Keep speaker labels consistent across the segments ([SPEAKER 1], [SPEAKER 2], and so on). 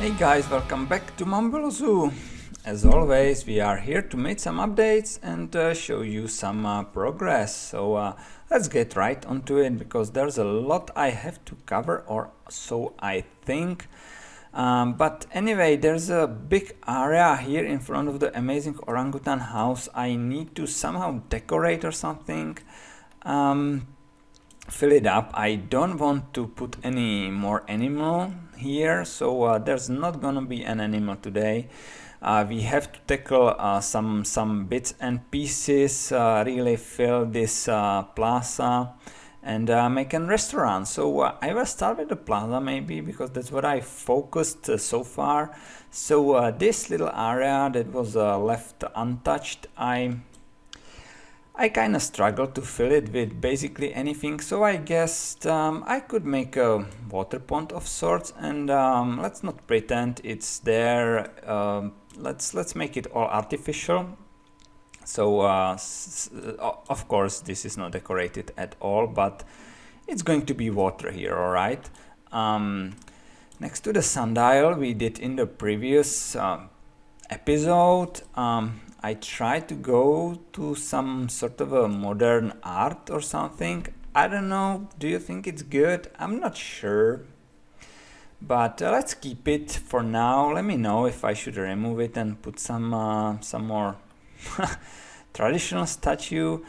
[SPEAKER 1] Hey guys, welcome back to Bello ZOO. As always, we are here to make some updates and show you some progress. So let's get right onto it because there's a lot I have to cover, or so I think. But anyway, there's a big area here in front of the amazing orangutan house I need to somehow decorate or something. Fill it up. I don't want to put any more animal here, so there's not gonna be an animal today. We have to tackle some bits and pieces, really fill this plaza and make a restaurant. So I will start with the plaza maybe because that's what I focused so far. So this little area that was left untouched, I kind of struggled to fill it with basically anything, so I guessed I could make a water pond of sorts, and let's not pretend it's there. Let's make it all artificial. So of course this is not decorated at all, but it's going to be water here, all right. Next to the sundial we did in the previous episode, I tried to go to some sort of a modern art or something. I don't know, do you think it's good? I'm not sure. But let's keep it for now. Let me know if I should remove it and put some more traditional statue.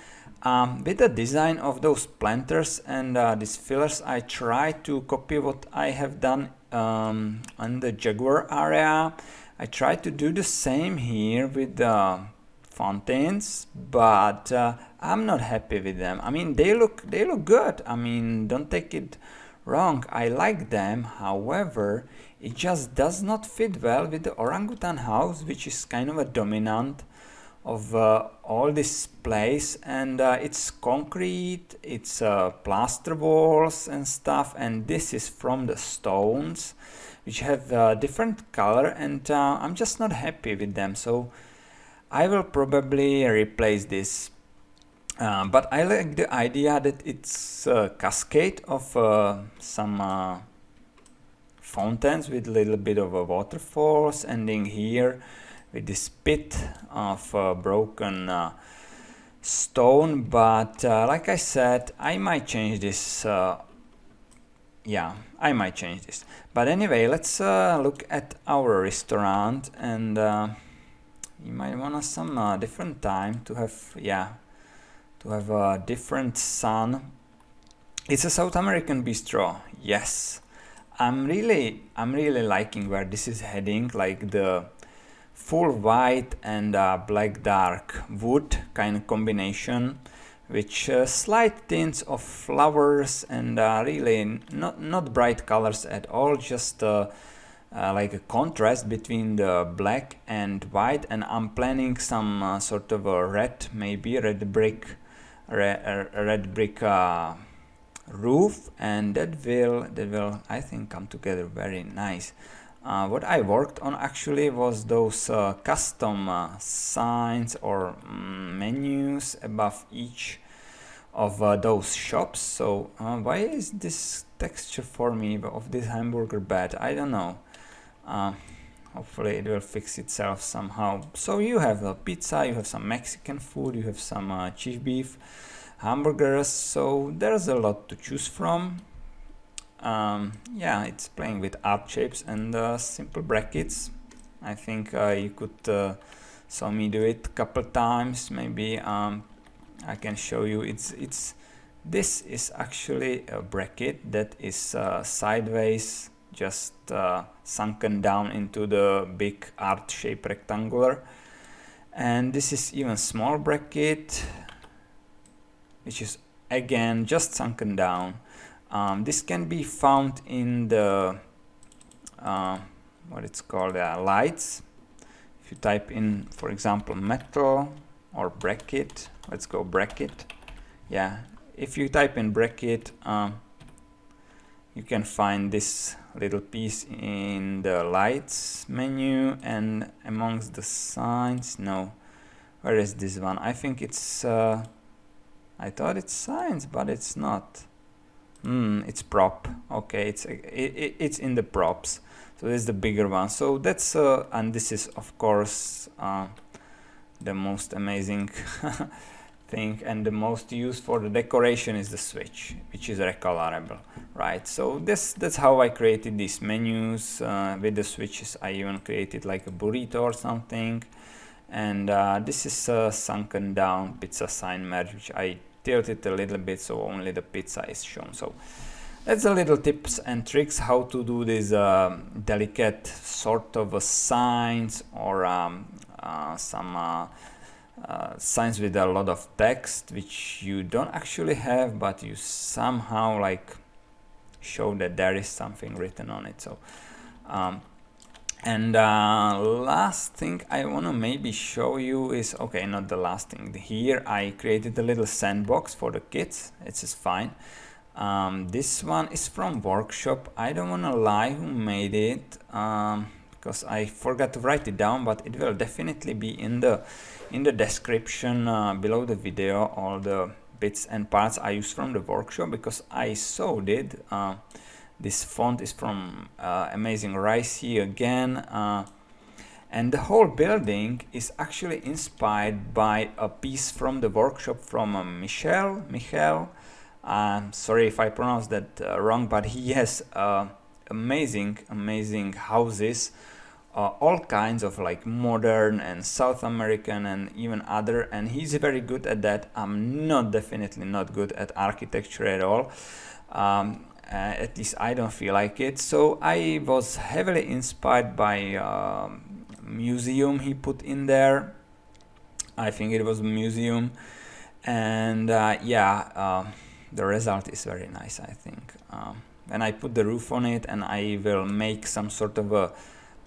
[SPEAKER 1] With the design of those planters and these fillers, I try to copy what I have done on the jaguar area. I try to do the same here with the fountains, but I'm not happy with them. I mean, they look good. I mean, don't take it wrong. I like them. However, it just does not fit well with the orangutan house, which is kind of a dominant of all this place, and it's concrete, it's plaster walls and stuff, and this is from the stones which have different color, and I'm just not happy with them, so I will probably replace this. But I like the idea that it's a cascade of some fountains with a little bit of a waterfalls ending here with this pit of broken stone, but like I said, I might change this. Yeah, I might change this. But anyway, let's look at our restaurant, and you might want some different time to have, to have a different sun. It's a South American Bistro. Yes, I'm really liking where this is heading, like the full white and black dark wood kind of combination, which slight tints of flowers and really not bright colors at all, just like a contrast between the black and white. And I'm planning some sort of a red, maybe red brick roof, and that will I think come together very nice. What I worked on actually was those custom signs or menus above each of those shops. So why is this texture for me of this hamburger bad? I don't know. Hopefully it will fix itself somehow. So you have a pizza, you have some Mexican food, you have some cheese beef hamburgers, so there's a lot to choose from. Yeah, it's playing with art shapes and simple brackets. I think you could saw me do it a couple times. Maybe I can show you. This is actually a bracket that is sideways, just sunken down into the big art shape rectangular, and this is even small bracket, which is again just sunken down. This can be found in the what it's called, lights. If you type in, for example, metal or bracket, let's go bracket. Yeah, if you type in bracket, you can find this little piece in the lights menu and amongst the signs. No, where is this one? I think it's I thought it's signs, but it's not. It's prop. Okay, it's in the props. So this is the bigger one. So that's and this is of course the most amazing thing, and the most used for the decoration is the switch, which is recolorable, right? So that's how I created these menus with the switches. I even created like a burrito or something, and this is a sunken down pizza sign merge, which I tilted a little bit so only the pizza is shown. So that's a little tips and tricks how to do these delicate sort of signs, or some signs with a lot of text which you don't actually have, but you somehow like show that there is something written on it. So and last thing I want to maybe show you is, okay, not the last thing, here I created a little sandbox for the kids. It's just fine. This one is from workshop. I don't want to lie who made it, because I forgot to write it down, but it will definitely be in the description below the video, all the bits and parts I use from the workshop, because I sewed it. This font is from Amazing Ricey again, and the whole building is actually inspired by a piece from the workshop from Michel. Sorry if I pronounced that wrong, but he has amazing houses, all kinds of like modern and South American and even other, and he's very good at that. I'm definitely not good at architecture at all. At least I don't feel like it. So I was heavily inspired by museum he put in there. I think it was a museum, and the result is very nice, I think. And I put the roof on it, and I will make some sort of a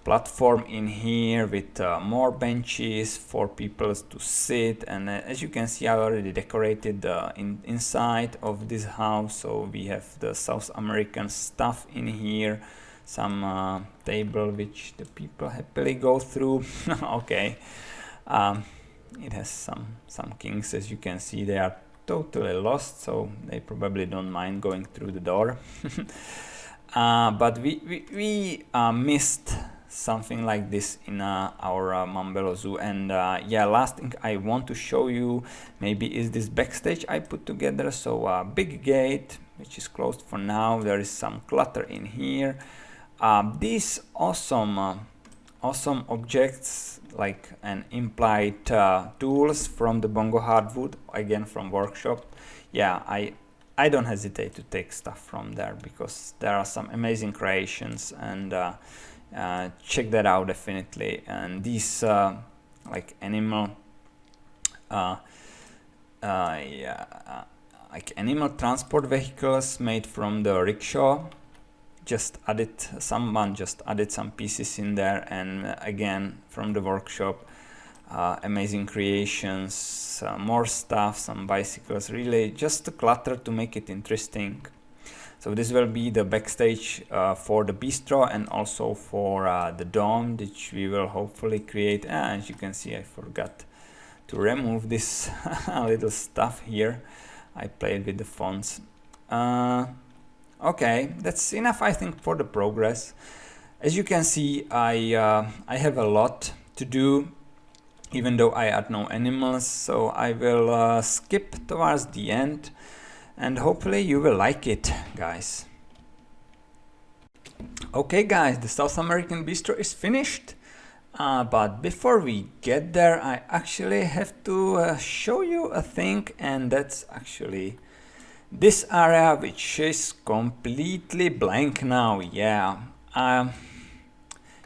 [SPEAKER 1] platform in here with more benches for people to sit. And as you can see, I already decorated the inside of this house. So we have the South American stuff in here, some table which the people happily go through. Okay, it has some kings. As you can see, they are totally lost, so they probably don't mind going through the door. But we missed something like this in our Bello ZOO. And last thing I want to show you maybe is this backstage I put together. So big gate which is closed for now. There is some clutter in here. These awesome objects like an implied tools from the bongo hardwood, again from workshop. I don't hesitate to take stuff from there, because there are some amazing creations, and check that out definitely. And these like animal like animal transport vehicles made from the rickshaw, someone just added some pieces in there, and again from the workshop, amazing creations, more stuff, some bicycles, really just the clutter to make it interesting. So this will be the backstage for the bistro, and also for the dome, which we will hopefully create. As you can see, I forgot to remove this little stuff here. I played with the fonts. Okay, that's enough, I think, for the progress. As you can see, I have a lot to do, even though I add no animals. So I will skip towards the end, and hopefully you will like it, guys. Okay guys, the South American Bistro is finished, but before we get there, I actually have to show you a thing, and that's actually this area, which is completely blank now.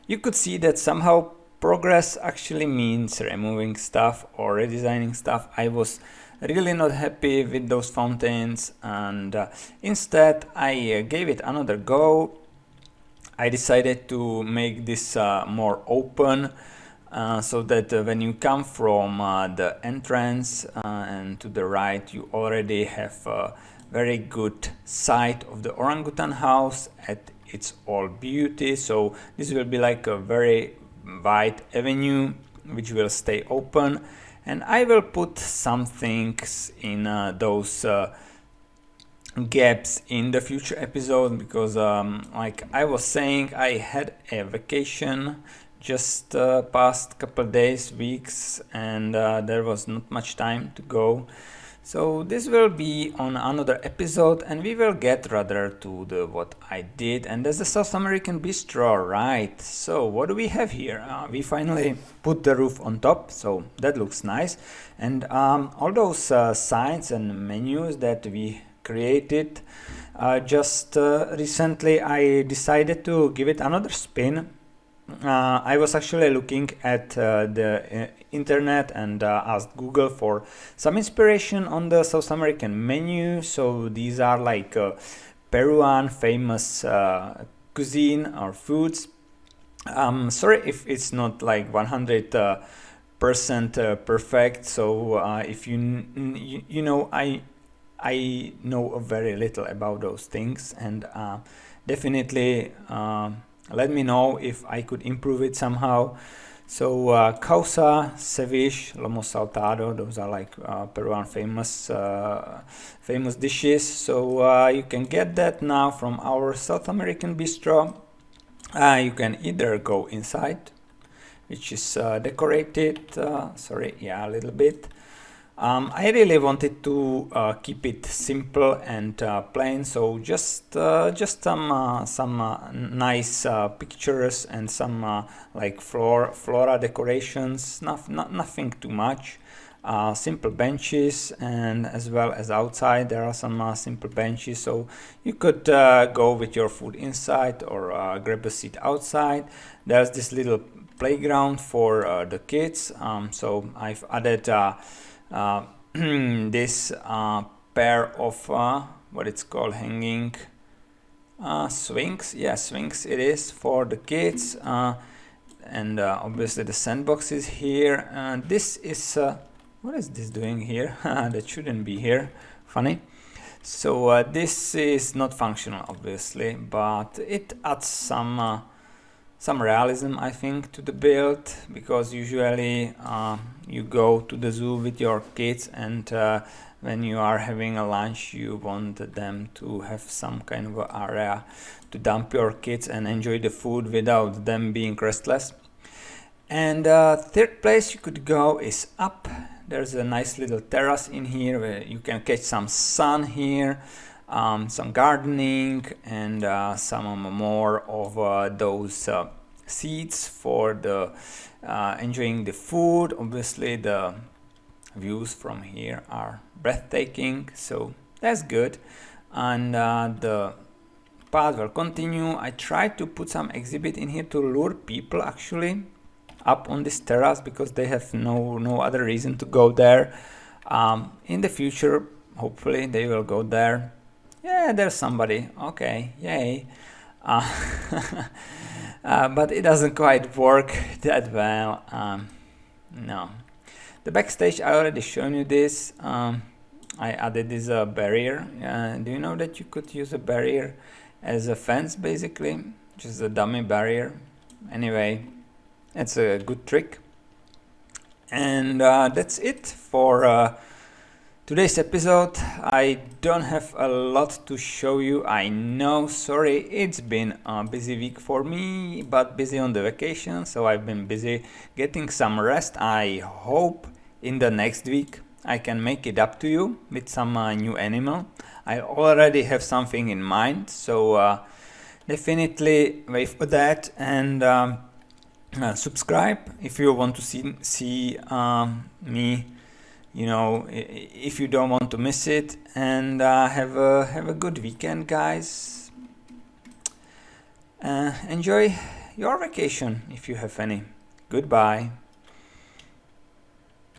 [SPEAKER 1] You could see that somehow progress actually means removing stuff or redesigning stuff. I was really not happy with those fountains, and instead I gave it another go. I decided to make this more open, so that when you come from the entrance and to the right, you already have a very good sight of the orangutan house at its all beauty. So this will be like a very wide avenue which will stay open, and I will put some things in those gaps in the future episode, because like I was saying, I had a vacation just past couple days, weeks, and there was not much time to go. So this will be on another episode, and we will get rather to the what I did. And there's the South American Bistro, right? So what do we have here? We finally put the roof on top, so that looks nice. And all those signs and menus that we created just recently, I decided to give it another spin. I was actually looking at the internet and asked Google for some inspiration on the South American menu. So these are like Peruvian famous cuisine or foods. Sorry if it's not like 100% perfect. So if you know, I know very little about those things, and definitely let me know if I could improve it somehow. So causa, ceviche, lomo saltado, those are like Peruvian famous dishes. So you can get that now from our South American bistro. You can either go inside, which is decorated, a little bit. I really wanted to keep it simple and plain, so just some nice pictures and some like flora decorations. Nothing too much. Simple benches, and as well as outside there are some simple benches, so you could go with your food inside or grab a seat outside. There's this little playground for the kids, so I've added this pair of what it's called, hanging swings. Yeah, swings it is for the kids, and obviously the sandbox is here. This is what is this doing here? That shouldn't be here. Funny. So this is not functional, obviously, but it adds some realism, I think, to the build, because usually you go to the zoo with your kids, and when you are having a lunch, you want them to have some kind of area to dump your kids and enjoy the food without them being restless. And third place you could go is up. There's a nice little terrace in here where you can catch some sun here. Some gardening, and some more of those seats for the enjoying the food. Obviously the views from here are breathtaking, so that's good. And the path will continue. I tried to put some exhibit in here to lure people actually up on this terrace, because they have no other reason to go there. In the future, hopefully they will go there. Yeah, there's somebody. Okay, yay. But it doesn't quite work that well. No. The backstage, I already shown you this. I added this barrier. Do you know that you could use a barrier as a fence, basically? Just a dummy barrier. Anyway, it's a good trick. And that's it for today's episode. I don't have a lot to show you, I know, sorry. It's been a busy week for me, but busy on the vacation, so I've been busy getting some rest. I hope in the next week I can make it up to you with some new animal. I already have something in mind, so definitely wait for that, and subscribe if you want to see me, you know, if you don't want to miss it. And have a good weekend, guys. Enjoy your vacation if you have any. Goodbye.